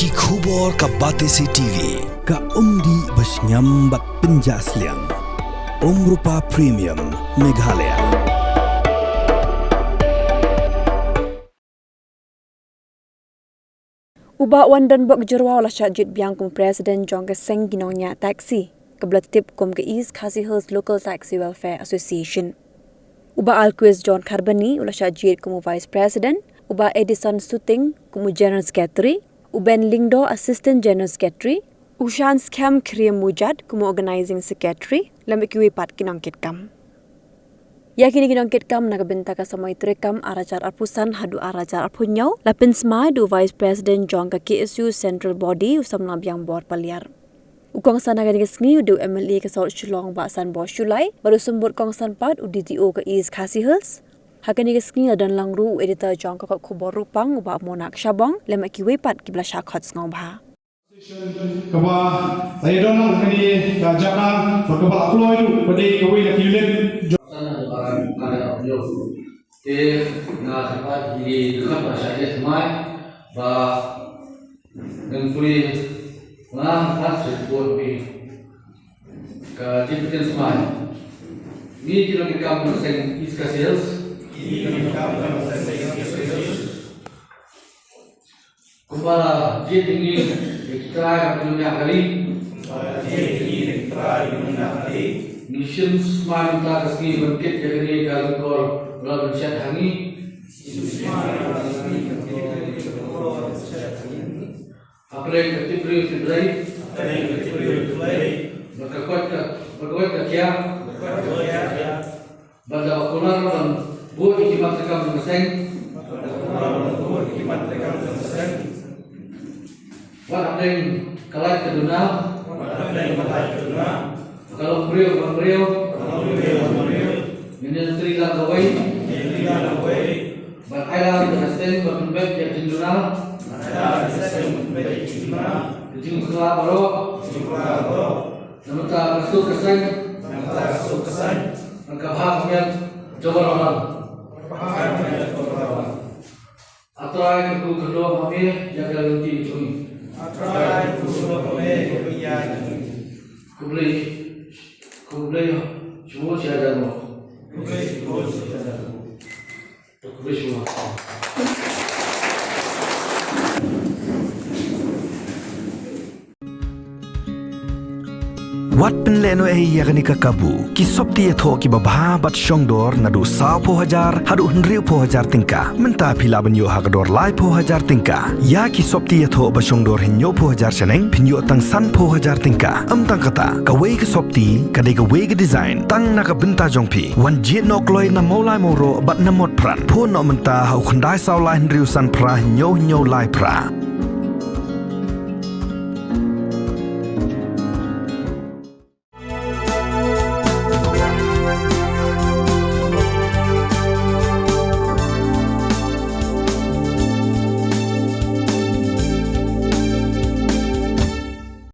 Ki khubor ka Batesi TV. Ka umdi basnyam bak penjasliang. Rupa Premium Meghalaya. Ubah Wandonbok Jyrwa olah Jied Biang kum Presiden Jong ke Seng di Nongniah taxi kebelatip kum ke East Khasi Hills Local Taxi Welfare Association. Ubah Alquiz John Carboni olah Jied kum Vice President, ubah Edison Suting kum General Secretary, uben Lingdo Assistant General Secretary, Ushan Scam Kriem Mujad kum Organizing Secretary, lamik kiwi pat kinongkit kam. Ya kini kinongkit kam nakabenta ka samay trekam arajar arpusan hadu arajar arpunyaw lapin smai du Vice President Jong ka KSU Central Body usam na Biang board paliar. Ukong sana ka nigasngi du MLA ka South Shillong Basan Bos Shulai baru sembut kong sanpat u DTO ka East Khasi Hills. Haka nigasngi dan langru editor Jong ka kubor rupang ubah monak Shabong lemak kiwepat kibla syakot ngau bah. Kaba saya dong kini jangan berkebal upload itu pada kawin lagi unit ada audio na dapat di dekat bahasa semai ba dan puli orang harus buat bi ke jipten semai ni kira kita kamu Seng East Khasi Hills kumpara Jied ini kita akan kali mission smart ta kasni bangkit jagani kalkor lawan chat hangi apre ketipri fidrai berkekuat ke kia banda wakular dan buat ikimat rekam Seng buat apa yang kalah keduna kalau beliau ministry lah gawai berkaitan dengan Seng berkembang yang jurnal jumlah baru namun tak masuk ke Seng mengkabahnya coba orang atrai ke kedua kami yang galanti cumi atrai kedua kami yang Kublai semua siapa mau? Kublai semua. Wat penleno yakni kakabu ki sopti etho ki babha bat shongdor nadu sa po hajar hadu hundriu po hajar tingka menta phila banyo hakdor lai po hajar tingka ya ki sopti etho ba shongdor hinyo po hajar seneng pinyo tang san po hajar tingka tang kata ka we ki sopti ka de ka we ki design tang na ka benta jongpi wan Jied nok loi na molai moro bat na mot pran po no menta hau khandai saw lai hundriu san pra hinyo lai pra